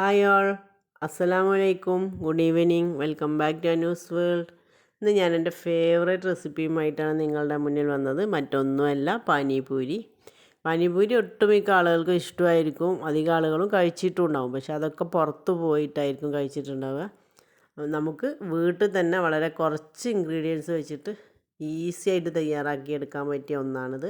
Hi all, അസ്സലാമു അലൈക്കും, good evening, welcome back to news world. ഇന്ന് ഞാൻ എൻ്റെ ഫേവറേറ്റ് റെസിപ്പിയുമായിട്ടാണ് നിങ്ങളുടെ മുന്നിൽ വന്നത്. മറ്റൊന്നുമല്ല, പാനിപൂരി. പാനിപൂരി ഒട്ടുമിക്ക ആളുകൾക്ക് ഇഷ്ടമായിരിക്കും, അധികം ആളുകളും കഴിച്ചിട്ടുണ്ടാവും. പക്ഷെ അതൊക്കെ പുറത്ത് പോയിട്ടായിരിക്കും കഴിച്ചിട്ടുണ്ടാവുക. നമുക്ക് വീട്ടിൽ തന്നെ വളരെ കുറച്ച് ഇൻഗ്രീഡിയൻസ് വെച്ചിട്ട് ഈസി ആയിട്ട് തയ്യാറാക്കിയെടുക്കാൻ പറ്റിയ ഒന്നാണിത്.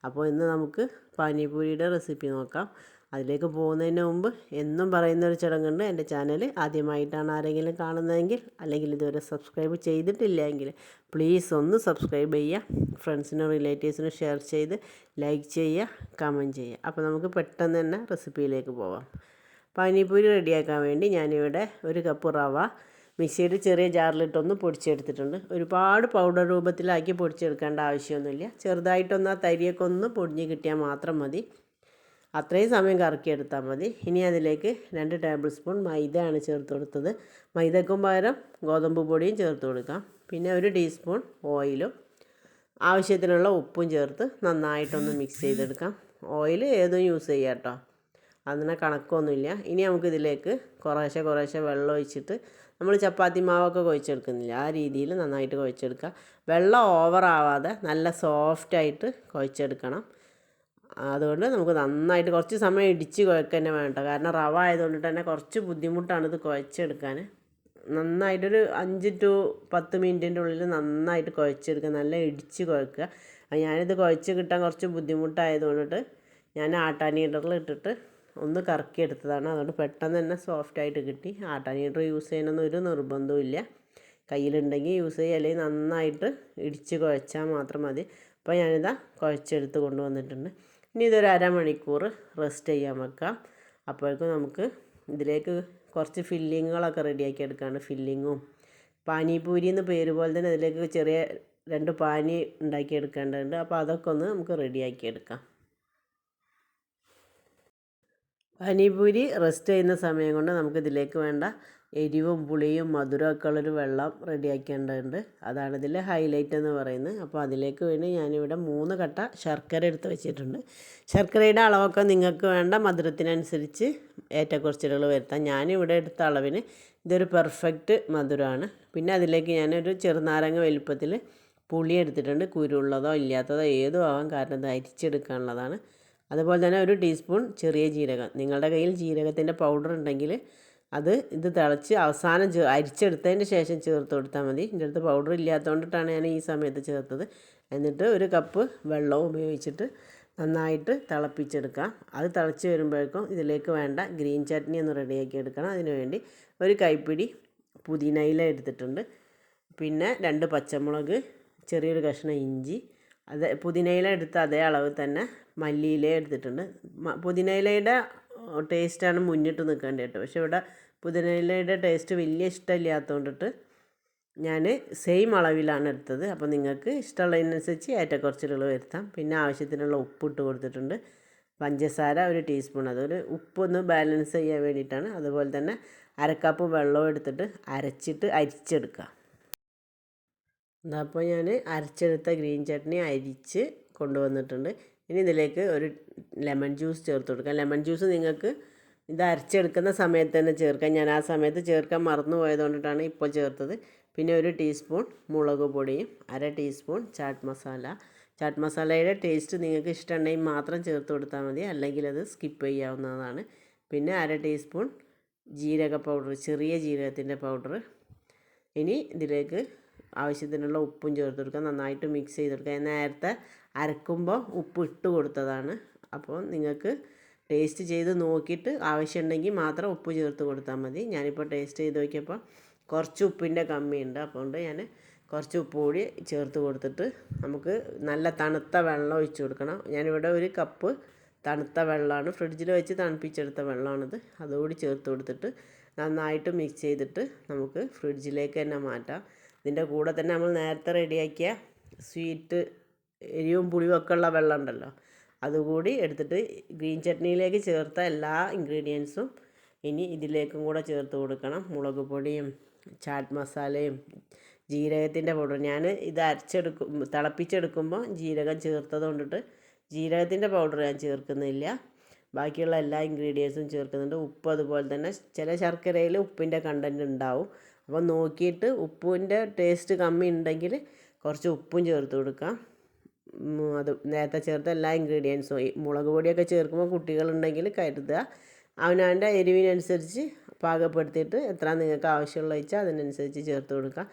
അപ്പോൾ ഇന്ന് നമുക്ക് പാനിപൂരിയുടെ റെസിപ്പി നോക്കാം. അതിലേക്ക് പോകുന്നതിന് മുമ്പ് എന്നും പറയുന്നൊരു ചടങ്ങുണ്ട്. എൻ്റെ ചാനൽ ആദ്യമായിട്ടാണ് ആരെങ്കിലും കാണുന്നതെങ്കിൽ, അല്ലെങ്കിൽ ഇതുവരെ സബ്സ്ക്രൈബ് ചെയ്തിട്ടില്ലെങ്കിൽ പ്ലീസ് ഒന്ന് സബ്സ്ക്രൈബ് ചെയ്യുക, ഫ്രണ്ട്സിനും റിലേറ്റീവ്സിനും ഷെയർ ചെയ്ത് ലൈക്ക് ചെയ്യുക, കമൻറ്റ് ചെയ്യുക. അപ്പോൾ നമുക്ക് പെട്ടെന്ന് തന്നെ റെസിപ്പിയിലേക്ക് പോവാം. പാനിപൂരി റെഡിയാക്കാൻ വേണ്ടി ഞാനിവിടെ 1 കപ്പ് റവ മിക്സിയുടെ ചെറിയ ജാറിലിട്ടൊന്ന് പൊടിച്ചെടുത്തിട്ടുണ്ട്. ഒരുപാട് പൗഡർ രൂപത്തിലാക്കി പൊടിച്ചെടുക്കേണ്ട ആവശ്യമൊന്നുമില്ല. ചെറുതായിട്ടൊന്ന് ആ തരിയൊക്കെ ഒന്ന് പൊടിഞ്ഞ് കിട്ടിയാൽ മാത്രം മതി. അത്രയും സമയം കറക്കിയെടുത്താൽ മതി. ഇനി അതിലേക്ക് 2 ടേബിൾ സ്പൂൺ മൈദയാണ് ചേർത്ത് കൊടുത്തത്. മൈദക്കും പകരം ഗോതമ്പ് പൊടിയും ചേർത്ത് കൊടുക്കാം. പിന്നെ 1 ടീസ്പൂൺ ഓയിലും ആവശ്യത്തിനുള്ള ഉപ്പും ചേർത്ത് നന്നായിട്ടൊന്ന് മിക്സ് ചെയ്തെടുക്കാം. ഓയിൽ ഏതും യൂസ് ചെയ്യാം കേട്ടോ, അതിന് കണക്കൊന്നുമില്ല. ഇനി നമുക്കിതിലേക്ക് കുറേശ്ശെ വെള്ളം ഒഴിച്ചിട്ട് നമ്മൾ ചപ്പാത്തി മാവൊക്കെ കുഴച്ചെടുക്കുന്നില്ല, ആ രീതിയിൽ നന്നായിട്ട് കുഴച്ചെടുക്കുക. വെള്ളം ഓവറാവാതെ നല്ല സോഫ്റ്റായിട്ട് കുഴച്ചെടുക്കണം. അതുകൊണ്ട് നമുക്ക് നന്നായിട്ട് കുറച്ച് സമയം ഇടിച്ച് കുഴക്കുക തന്നെ വേണ്ട. കാരണം റവ ആയതുകൊണ്ട് തന്നെ കുറച്ച് ബുദ്ധിമുട്ടാണ് ഇത് കുഴച്ചെടുക്കാൻ. നന്നായിട്ടൊരു 5 to 10 മിനിറ്റിൻ്റെ ഉള്ളിൽ നന്നായിട്ട് കുഴച്ചെടുക്കുക, നല്ല ഇടിച്ച് കുഴക്കുക. ഞാനിത് കുഴച്ച് കിട്ടാൻ കുറച്ച് ബുദ്ധിമുട്ടായതുകൊണ്ടിട്ട് ഞാൻ ആട്ടാനീഡറിൽ ഇട്ടിട്ട് ഒന്ന് കറക്കിയെടുത്തതാണ്. അതുകൊണ്ട് പെട്ടെന്ന് തന്നെ സോഫ്റ്റായിട്ട് കിട്ടി. ആട്ടാനീഡർ യൂസ് ചെയ്യാനൊന്നും ഒരു നിർബന്ധവും ഇല്ല. കയ്യിലുണ്ടെങ്കിൽ യൂസ് ചെയ്യുക, അല്ലെങ്കിൽ നന്നായിട്ട് ഇടിച്ച് കുഴച്ചാൽ മാത്രം മതി. അപ്പോൾ ഞാനിതാ കുഴച്ചെടുത്ത് കൊണ്ടുവന്നിട്ടുണ്ട്. ഇനി ഇതൊരു അരമണിക്കൂർ റെസ്റ്റ് ചെയ്യാൻ വെക്കാം. അപ്പോഴേക്കും നമുക്ക് ഇതിലേക്ക് കുറച്ച് ഫില്ലിങ്ങുകളൊക്കെ റെഡിയാക്കി എടുക്കാണ്ട്. ഫില്ലിങ്ങും പാനിപൂരി എന്ന് പേര് പോലെ തന്നെ അതിലേക്ക് ചെറിയ 2 പാനി ഉണ്ടാക്കിയെടുക്കേണ്ടതുണ്ട്. അപ്പോൾ അതൊക്കെ ഒന്ന് നമുക്ക് റെഡിയാക്കി എടുക്കാം. പാനിപൂരി റെസ്റ്റ് ചെയ്യുന്ന സമയം കൊണ്ട് നമുക്കിതിലേക്ക് വേണ്ട എരിവും പുളിയും മധുരമൊക്കെ ഉള്ളൊരു വെള്ളം റെഡിയാക്കേണ്ടതുണ്ട്. അതാണ് ഇതിലെ ഹൈലൈറ്റ് എന്ന് പറയുന്നത്. അപ്പോൾ അതിലേക്ക് വേണ്ടി ഞാനിവിടെ 3 കട്ട ശർക്കര എടുത്ത് വെച്ചിട്ടുണ്ട്. ശർക്കരയുടെ അളവൊക്കെ നിങ്ങൾക്ക് വേണ്ട മധുരത്തിനനുസരിച്ച് ഏറ്റക്കുറച്ചിലുകൾ വരുത്താം. ഞാനിവിടെ എടുത്ത അളവിന് ഇതൊരു പെർഫെക്റ്റ് മധുരമാണ്. പിന്നെ അതിലേക്ക് ഞാനൊരു ചെറുനാരങ്ങ വലുപ്പത്തിൽ പുളി എടുത്തിട്ടുണ്ട്. കുരുള്ളതോ ഇല്ലാത്തതോ ഏതും ആവാം, കാരണം ഇത് അരിച്ചെടുക്കാനുള്ളതാണ്. അതുപോലെ തന്നെ 1 ടീസ്പൂൺ ചെറിയ ജീരകം. നിങ്ങളുടെ കയ്യിൽ ജീരകത്തിൻ്റെ പൗഡർ ഉണ്ടെങ്കിൽ ഇത് തിളച്ച് അവസാനം അരിച്ചെടുത്തതിന് ശേഷം ചേർത്ത് കൊടുത്താൽ മതി. എൻ്റെ അടുത്ത് പൗഡർ ഇല്ലാത്തതുകൊണ്ടിട്ടാണ് ഞാൻ ഈ സമയത്ത് ചേർത്തത്. എന്നിട്ട് 1 കപ്പ് വെള്ളവും ഉപയോഗിച്ചിട്ട് നന്നായിട്ട് തിളപ്പിച്ചെടുക്കാം. അത് തിളച്ച് വരുമ്പോഴേക്കും ഇതിലേക്ക് വേണ്ട ഗ്രീൻ ചട്നി ഒന്ന് റെഡിയാക്കി എടുക്കണം. അതിനുവേണ്ടി 1 കൈപ്പിടി പുതിന ഇല എടുത്തിട്ടുണ്ട്. പിന്നെ 2 പച്ചമുളക്, ചെറിയൊരു കഷ്ണം ഇഞ്ചി, പുതിന ഇല എടുത്ത അതേ അളവ് തന്നെ മല്ലിയില എടുത്തിട്ടുണ്ട്. പുതിന ഇലയുടെ ടേസ്റ്റാണ് മുന്നിട്ട് നിൽക്കേണ്ടത് കേട്ടോ. പക്ഷേ ഇവിടെ പുതിന ഇലയുടെ ടേസ്റ്റ് വലിയ ഇഷ്ടമില്ലാത്തതുകൊണ്ടിട്ട് ഞാൻ സെയിം അളവിലാണ് എടുത്തത്. അപ്പോൾ നിങ്ങൾക്ക് ഇഷ്ടമുള്ളതിനനുസരിച്ച് ഏറ്റക്കുറച്ചിലുകൾ വരുത്താം. പിന്നെ ആവശ്യത്തിനുള്ള ഉപ്പിട്ട് കൊടുത്തിട്ടുണ്ട്. പഞ്ചസാര 1 ടീസ്പൂൺ, അതൊരു ഉപ്പൊന്ന് ബാലൻസ് ചെയ്യാൻ വേണ്ടിയിട്ടാണ്. അതുപോലെ തന്നെ 1/2 കപ്പ് വെള്ളം എടുത്തിട്ട് അരിച്ചെടുക്കുക. അപ്പോൾ ഞാൻ അരച്ചെടുത്ത ഗ്രീൻ ചട്നി അരിച്ച് കൊണ്ടുവന്നിട്ടുണ്ട്. ഇനി ഇതിലേക്ക് 1 ലെമൺ ജ്യൂസ് ചേർത്ത് കൊടുക്കാം. ലെമൺ ജ്യൂസ് നിങ്ങൾക്ക് ഇത് അരച്ചെടുക്കുന്ന സമയത്ത് തന്നെ ചേർക്കാം. ഞാൻ ആ സമയത്ത് ചേർക്കാൻ മറന്നു പോയതുകൊണ്ടിട്ടാണ് ഇപ്പോൾ ചേർത്തത്. പിന്നെ 1 ടീസ്പൂൺ മുളക് പൊടിയും 1/2 ടീസ്പൂൺ ചാട്ട് മസാല. ചാട്ട് മസാലയുടെ ടേസ്റ്റ് നിങ്ങൾക്ക് ഇഷ്ടമുണ്ടെങ്കിൽ മാത്രം ചേർത്ത് കൊടുത്താൽ മതി, അല്ലെങ്കിൽ അത് സ്കിപ്പ് ചെയ്യാവുന്നതാണ്. പിന്നെ 1/2 ടീസ്പൂൺ ജീരക പൗഡർ, ചെറിയ ജീരകത്തിൻ്റെ പൗഡർ. ഇനി ഇതിലേക്ക് ആവശ്യത്തിനുള്ള ഉപ്പും ചേർത്ത് കൊടുക്കുക. നന്നായിട്ട് മിക്സ് ചെയ്തെടുക്കുക. നേരത്തെ അരക്കുമ്പോൾ ഉപ്പ് ഇട്ട് കൊടുത്തതാണ്. അപ്പോൾ നിങ്ങൾക്ക് ടേസ്റ്റ് ചെയ്ത് നോക്കിയിട്ട് ആവശ്യമുണ്ടെങ്കിൽ മാത്രം ഉപ്പ് ചേർത്ത് കൊടുത്താൽ മതി. ഞാനിപ്പോൾ ടേസ്റ്റ് ചെയ്ത് നോക്കിയപ്പോൾ കുറച്ച് ഉപ്പിൻ്റെ കമ്മിയുണ്ട്. അതുകൊണ്ട് ഞാൻ കുറച്ച് ഉപ്പ് കൂടി ചേർത്ത് കൊടുത്തിട്ട് നമുക്ക് നല്ല തണുത്ത വെള്ളം ഒഴിച്ച് കൊടുക്കണം. ഞാനിവിടെ 1 കപ്പ് തണുത്ത വെള്ളമാണ്, ഫ്രിഡ്ജിൽ വെച്ച് തണുപ്പിച്ചെടുത്ത വെള്ളമാണിത്. അതുകൂടി ചേർത്ത് കൊടുത്തിട്ട് നന്നായിട്ട് മിക്സ് ചെയ്തിട്ട് നമുക്ക് ഫ്രിഡ്ജിലേക്ക് തന്നെ മാറ്റാം. ഇതിൻ്റെ കൂടെ തന്നെ നമ്മൾ നേരത്തെ റെഡിയാക്കിയ സ്വീറ്റ് എരിവും പുളിയും ഒക്കെ ഉള്ള വെള്ളം ഉണ്ടല്ലോ, അതുകൂടി എടുത്തിട്ട് ഗ്രീൻ ചട്നിയിലേക്ക് ചേർത്ത എല്ലാ ഇൻഗ്രീഡിയൻസും ഇനി ഇതിലേക്കും കൂടെ ചേർത്ത് കൊടുക്കണം. മുളക് പൊടിയും ചാറ്റ് മസാലയും ജീരകത്തിൻ്റെ പൗഡർ. ഞാൻ ഇത് തിളപ്പിച്ചെടുക്കുമ്പോൾ ജീരകം ചേർത്തത് കൊണ്ടിട്ട് ജീരകത്തിൻ്റെ പൗഡർ ഞാൻ ചേർക്കുന്നില്ല. ബാക്കിയുള്ള എല്ലാ ഇൻഗ്രീഡിയൻസും ചേർക്കുന്നുണ്ട്. ഉപ്പ് അതുപോലെ തന്നെ ചില ശർക്കരയിൽ ഉപ്പിൻ്റെ കണ്ടൻറ്റ് ഉണ്ടാവും. അപ്പോൾ നോക്കിയിട്ട് ഉപ്പിൻ്റെ ടേസ്റ്റ് കമ്മി ഉണ്ടെങ്കിൽ കുറച്ച് ഉപ്പും ചേർത്ത് കൊടുക്കാം. അത് നേരത്തെ ചേർത്ത എല്ലാ ഇൻഗ്രീഡിയൻസും ഈ മുളക് പൊടിയൊക്കെ ചേർക്കുമ്പോൾ കുട്ടികളുണ്ടെങ്കിൽ കരുതുക. അവനവൻ്റെ എരിവിനനുസരിച്ച് പാകപ്പെടുത്തിയിട്ട് എത്ര നിങ്ങൾക്ക് ആവശ്യമുള്ള വെച്ചാൽ അതിനനുസരിച്ച് ചേർത്ത് കൊടുക്കുക.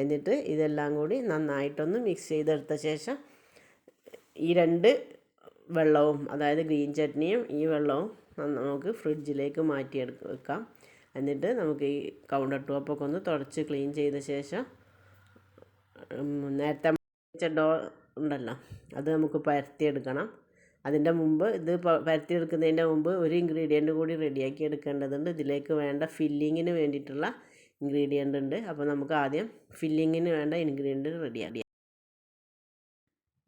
എന്നിട്ട് ഇതെല്ലാം കൂടി നന്നായിട്ടൊന്ന് മിക്സ് ചെയ്തെടുത്ത ശേഷം ഈ 2 വെള്ളവും, അതായത് ഗ്രീൻ ചട്നിയും ഈ വെള്ളവും നമുക്ക് ഫ്രിഡ്ജിലേക്ക് വെക്കാം. എന്നിട്ട് നമുക്ക് ഈ കൗണ്ടർ ടോപ്പൊക്കെ ഒന്ന് തുടച്ച് ക്ലീൻ ചെയ്ത ശേഷം നേരത്തെ വെച്ച ഡോ ഉണ്ടല്ലോ അത് നമുക്ക് പരത്തിയെടുക്കണം. അതിൻ്റെ മുമ്പ് ഇത് പരത്തിയെടുക്കുന്നതിൻ്റെ മുമ്പ് ഒരു ഇൻഗ്രീഡിയൻറ്റ് കൂടി റെഡിയാക്കി എടുക്കേണ്ടതുണ്ട്. ഇതിലേക്ക് വേണ്ട ഫില്ലിങ്ങിന് വേണ്ടിയിട്ടുള്ള ഇൻഗ്രീഡിയൻ്റ് ഉണ്ട്. അപ്പോൾ നമുക്ക് ആദ്യം ഫില്ലിങ്ങിന് വേണ്ട ഇൻഗ്രീഡിയൻറ്റ് റെഡിയാക്കി.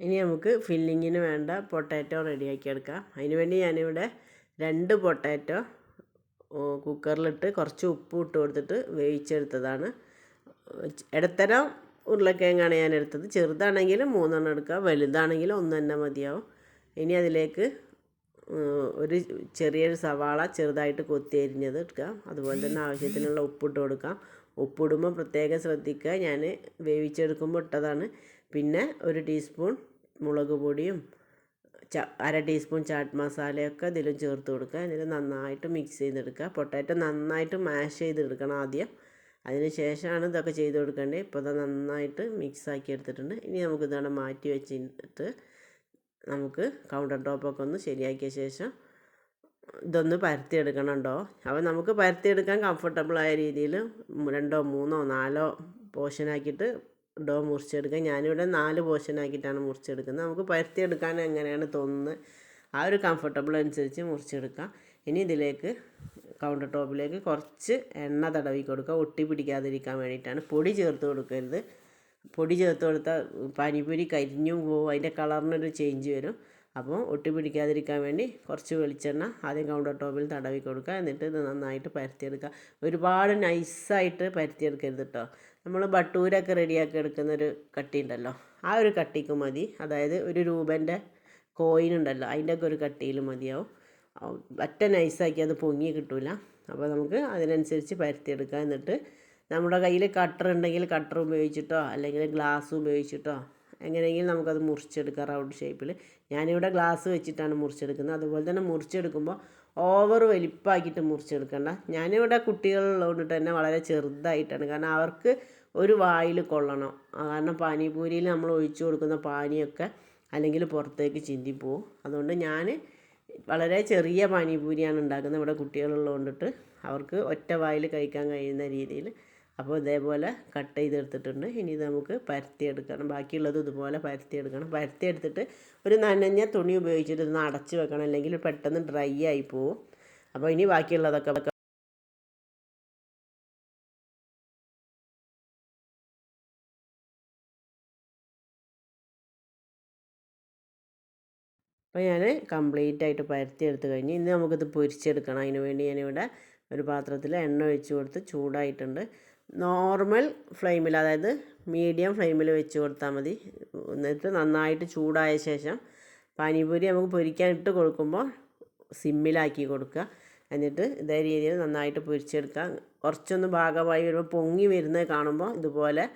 ഇനി നമുക്ക് ഫില്ലിങ്ങിന് വേണ്ട പൊട്ടാറ്റോ റെഡിയാക്കി എടുക്കാം. അതിനുവേണ്ടി ഞാനിവിടെ 2 പൊട്ടാറ്റോ കുക്കറിലിട്ട് കുറച്ച് ഉപ്പ് ഇട്ട് കൊടുത്തിട്ട് വേവിച്ചെടുത്തതാണ്. ഇടത്തരം ഉരുളക്കിഴങ്ങാണ് ഞാൻ എടുത്തത്. ചെറുതാണെങ്കിൽ 3 എണ്ണം എടുക്കുക, വലുതാണെങ്കിൽ 1 തന്നെ മതിയാവും. ഇനി അതിലേക്ക് ഒരു ചെറിയൊരു സവാള ചെറുതായിട്ട് കൊത്തി അരിഞ്ഞത് എടുക്കുക. അതുപോലെ തന്നെ ആവശ്യത്തിനുള്ള ഉപ്പിട്ട് കൊടുക്കാം. ഉപ്പിടുമ്പോൾ പ്രത്യേകം ശ്രദ്ധിക്കുക, ഞാൻ വേവിച്ചെടുക്കുമ്പോൾ ഇട്ടതാണ്. പിന്നെ 1 ടീസ്പൂൺ മുളക് പൊടിയും 1/2 ടീസ്പൂൺ ചാറ്റ് മസാലയൊക്കെ ഇതിലും ചേർത്ത് കൊടുക്കുക. എന്നിട്ട് നന്നായിട്ട് മിക്സ് ചെയ്തെടുക്കുക. പൊട്ടാറ്റോ നന്നായിട്ട് മാഷ് ചെയ്തെടുക്കണം ആദ്യം, അതിന് ശേഷമാണ് ഇതൊക്കെ ചെയ്ത് കൊടുക്കേണ്ടത്. ഇപ്പോൾ ഇത് നന്നായിട്ട് മിക്സാക്കി എടുത്തിട്ടുണ്ട്. ഇനി നമുക്കിതാണ് മാറ്റി വെച്ചിട്ട് നമുക്ക് കൗണ്ടർ ടോപ്പൊക്കെ ഒന്ന് ശരിയാക്കിയ ശേഷം ഇതൊന്ന് പരത്തിയെടുക്കണം കേട്ടോ. അപ്പോൾ നമുക്ക് പരത്തിയെടുക്കാൻ കംഫർട്ടബിളായ രീതിയിൽ 2, 3, 4 പോർഷനാക്കിയിട്ട് ഡോ മുറിച്ചെടുക്കുക. ഞാനിവിടെ 4 പോർഷനാക്കിയിട്ടാണ് മുറിച്ചെടുക്കുന്നത്. നമുക്ക് പരത്തിയെടുക്കാൻ എങ്ങനെയാണ് തോന്നുന്നത് ആ ഒരു കംഫർട്ടബിൾ അനുസരിച്ച് മുറിച്ചെടുക്കാം. ഇനി ഇതിലേക്ക് കൗണ്ടർ ടോപ്പിലേക്ക് കുറച്ച് എണ്ണ തടവി കൊടുക്കുക, ഒട്ടി പിടിക്കാതിരിക്കാൻ വേണ്ടിയിട്ടാണ്. പൊടി ചേർത്ത് കൊടുക്കരുത്. പൊടി ചേർത്ത് കൊടുത്താൽ പാനിപൂരി കരിഞ്ഞും പോവും, അതിൻ്റെ കളറിനൊരു ചേഞ്ച് വരും. അപ്പോൾ ഒട്ടി പിടിക്കാതിരിക്കാൻ വേണ്ടി കുറച്ച് വെളിച്ചെണ്ണ ആദ്യം കൗണ്ടർ ടോപ്പിൽ തടവി കൊടുക്കുക. എന്നിട്ട് ഇത് നന്നായിട്ട് പരത്തിയെടുക്കുക. ഒരുപാട് നൈസായിട്ട് പരത്തിയെടുക്കരുത് കേട്ടോ. നമ്മൾ ബട്ടൂരൊക്കെ റെഡിയാക്കി എടുക്കുന്നൊരു കട്ടി ഉണ്ടല്ലോ, ആ ഒരു കട്ടിക്ക് മതി. അതായത് 1 രൂപേൻ്റെ കോയിൻ ഉണ്ടല്ലോ അതിൻ്റെയൊക്കെ ഒരു കട്ടിയിൽ മതിയാവും. ഒറ്റ നൈസാക്കി അത് പൊങ്ങി കിട്ടില്ല. അപ്പോൾ നമുക്ക് അതിനനുസരിച്ച് പരത്തിയെടുക്കുക. എന്നിട്ട് നമ്മുടെ കയ്യിൽ കട്ടർ ഉണ്ടെങ്കിൽ കട്ടർ ഉപയോഗിച്ചിട്ടോ അല്ലെങ്കിൽ ഗ്ലാസ് ഉപയോഗിച്ചിട്ടോ എങ്ങനെയെങ്കിലും നമുക്കത് മുറിച്ചെടുക്കാം റൗണ്ട് ഷേപ്പിൽ. ഞാനിവിടെ ഗ്ലാസ് വെച്ചിട്ടാണ് മുറിച്ചെടുക്കുന്നത്. അതുപോലെ തന്നെ മുറിച്ചെടുക്കുമ്പോൾ ഓവർ വലിപ്പമാക്കിയിട്ട് മുറിച്ചെടുക്കണ്ട. ഞാനിവിടെ കുട്ടികളുള്ളതുകൊണ്ട് തന്നെ വളരെ ചെറുതായിട്ടാണ്, കാരണം അവർക്ക് ഒരു വായിൽ കൊള്ളണം. കാരണം പാനിപൂരിയിൽ നമ്മൾ ഒഴിച്ചു കൊടുക്കുന്ന പാനിയൊക്കെ അല്ലെങ്കിൽ പുറത്തേക്ക് ചിന്തിപ്പോവും. അതുകൊണ്ട് ഞാൻ വളരെ ചെറിയ പാനിപൂരിയാണ് ഉണ്ടാക്കുന്നത് ഇവിടെ കുട്ടികളുള്ളതുകൊണ്ടിട്ട് അവർക്ക് ഒറ്റ വായിൽ കഴിക്കാൻ കഴിയുന്ന രീതിയിൽ. അപ്പോൾ ഇതേപോലെ കട്ട് ചെയ്തെടുത്തിട്ടുണ്ട്. ഇനി ഇത് നമുക്ക് പരത്തിയെടുക്കണം. ബാക്കിയുള്ളത് ഇതുപോലെ പരത്തിയെടുക്കണം. പരത്തിയെടുത്തിട്ട് ഒരു നനഞ്ഞ തുണി ഉപയോഗിച്ചിട്ട് ഇതൊന്ന് അടച്ച് വെക്കണം, അല്ലെങ്കിൽ പെട്ടെന്ന് ഡ്രൈ ആയി പോവും. അപ്പോൾ ഇനി ബാക്കിയുള്ളതൊക്കെ അപ്പോൾ ഞാൻ കംപ്ലീറ്റ് ആയിട്ട് പരത്തിയെടുത്ത് കഴിഞ്ഞ് ഇനി നമുക്കിത് പൊരിച്ചെടുക്കണം. അതിന് വേണ്ടി ഞാനിവിടെ ഒരു പാത്രത്തിൽ എണ്ണ ഒഴിച്ച് കൊടുത്ത് ചൂടായിട്ടുണ്ട്. നോർമൽ ഫ്ലെയിമിൽ, അതായത് മീഡിയം ഫ്ലെയിമിൽ വെച്ച് കൊടുത്താൽ മതി. എന്നിട്ട് നന്നായിട്ട് ചൂടായ ശേഷം പാനിപൂരി നമുക്ക് പൊരിക്കാൻ ഇട്ട് കൊടുക്കുമ്പോൾ സിമ്മിലാക്കി കൊടുക്കുക. എന്നിട്ട് ഇതേ രീതിയിൽ നന്നായിട്ട് പൊരിച്ചെടുക്കുക. കുറച്ചൊന്ന് ഭാഗമായി വരുമ്പോൾ പൊങ്ങി വരുന്നത് കാണുമ്പോൾ ഇതുപോലെ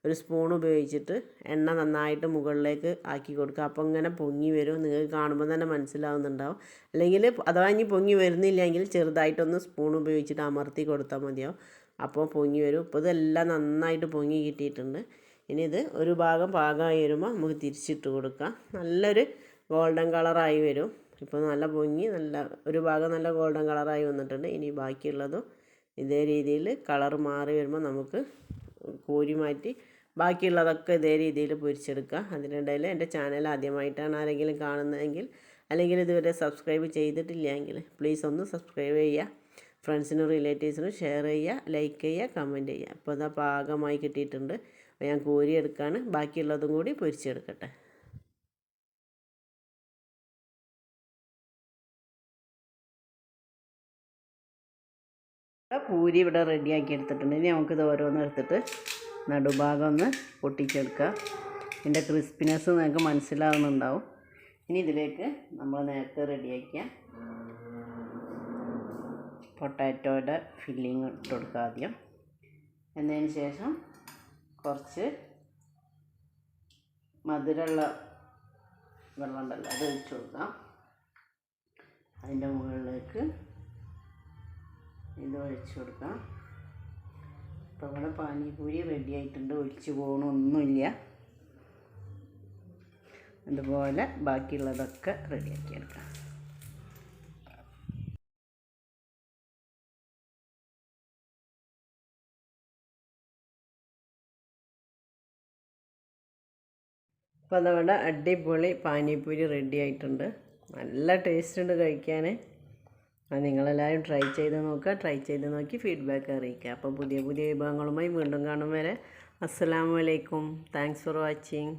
ഒരു സ്പൂൺ ഉപയോഗിച്ചിട്ട് എണ്ണ നന്നായിട്ട് മുകളിലേക്ക് ആക്കി കൊടുക്കുക. അപ്പോൾ ഇങ്ങനെ പൊങ്ങി വരും, നിങ്ങൾക്ക് കാണുമ്പോൾ തന്നെ മനസ്സിലാവുന്നുണ്ടാവും. അല്ലെങ്കിൽ അഥവാ ഇനി പൊങ്ങി വരുന്നില്ലെങ്കിൽ ചെറുതായിട്ടൊന്ന് സ്പൂൺ ഉപയോഗിച്ചിട്ട് അമർത്തി കൊടുത്താൽ മതിയാവും. അപ്പോൾ പൊങ്ങി വരും. ഇപ്പോൾ ഇതെല്ലാം നന്നായിട്ട് പൊങ്ങി കിട്ടിയിട്ടുണ്ട്. ഇനി ഇത് ഒരു ഭാഗം പാകമായി വരുമ്പോൾ നമുക്ക് തിരിച്ചിട്ട് കൊടുക്കാം. നല്ലൊരു ഗോൾഡൻ കളറായി വരും. ഇപ്പോൾ നല്ല പൊങ്ങി ഒരു ഭാഗം നല്ല ഗോൾഡൻ കളറായി വന്നിട്ടുണ്ട്. ഇനി ബാക്കിയുള്ളതും ഇതേ രീതിയിൽ കളർ മാറി വരുമ്പോൾ നമുക്ക് കോരി മാറ്റി ബാക്കിയുള്ളതൊക്കെ ഇതേ രീതിയിൽ പൊരിച്ചെടുക്കുക. അതിനിടയിൽ എൻ്റെ ചാനൽ ആദ്യമായിട്ടാണ് ആരെങ്കിലും കാണുന്നതെങ്കിൽ അല്ലെങ്കിൽ ഇതുവരെ സബ്സ്ക്രൈബ് ചെയ്തിട്ടില്ലെങ്കിൽ പ്ലീസ് ഒന്ന് സബ്സ്ക്രൈബ് ചെയ്യുക. ഫ്രണ്ട്സിനും റിലേറ്റീവ്സിനും ഷെയർ ചെയ്യുക, ലൈക്ക് ചെയ്യുക, കമൻറ്റ് ചെയ്യുക. അപ്പോൾ അത് പാകമായി കിട്ടിയിട്ടുണ്ട്. അപ്പോൾ ഞാൻ കോരിയെടുക്കുകയാണ്. ബാക്കിയുള്ളതും കൂടി പൊരിച്ചെടുക്കട്ടെ. പൂരി ഇവിടെ റെഡിയാക്കി എടുത്തിട്ടുണ്ട്. ഇനി നമുക്കിത് ഓരോന്ന് എടുത്തിട്ട് നടുഭാഗം ഒന്ന് പൊട്ടിച്ചെടുക്കുക. ഇതിൻ്റെ ക്രിസ്പിനെസ് നിങ്ങൾക്ക് മനസ്സിലാവുന്നുണ്ടാവും. ഇനി ഇതിലേക്ക് നമ്മൾ നേരത്തെ റെഡിയാക്കിയ പൊട്ടാറ്റോയുടെ ഫില്ലിങ് ഇട്ട് കൊടുക്കുക ആദ്യം. എന്നതിന് ശേഷം കുറച്ച് മധുരമുള്ള വെള്ളം ഉണ്ടല്ലോ അത് ഒഴിച്ച് കൊടുക്കാം. അതിൻ്റെ മുകളിലേക്ക് ഇത് ഒഴിച്ച് കൊടുക്കാം. അപ്പോൾ ഇവിടെ പാനിപൂരി റെഡി ആയിട്ടുണ്ട്. ഒഴിച്ച് പോകണമൊന്നുമില്ല. അതുപോലെ ബാക്കിയുള്ളതൊക്കെ റെഡിയാക്കിയെടുക്കാം. അപ്പോൾ അതവിടെ അടിപൊളി പാനിപൂരി റെഡി ആയിട്ടുണ്ട്. നല്ല ടേസ്റ്റ് ഉണ്ട് കഴിക്കാൻ. അത് നിങ്ങളെല്ലാവരും ട്രൈ ചെയ്ത് നോക്കുക. ട്രൈ ചെയ്ത് നോക്കി ഫീഡ്ബാക്ക് അറിയിക്കുക. അപ്പോൾ പുതിയ പുതിയ വിഭവങ്ങളുമായി വീണ്ടും കാണും വരെ അസ്സലാമു അലൈക്കും. Thanks for watching.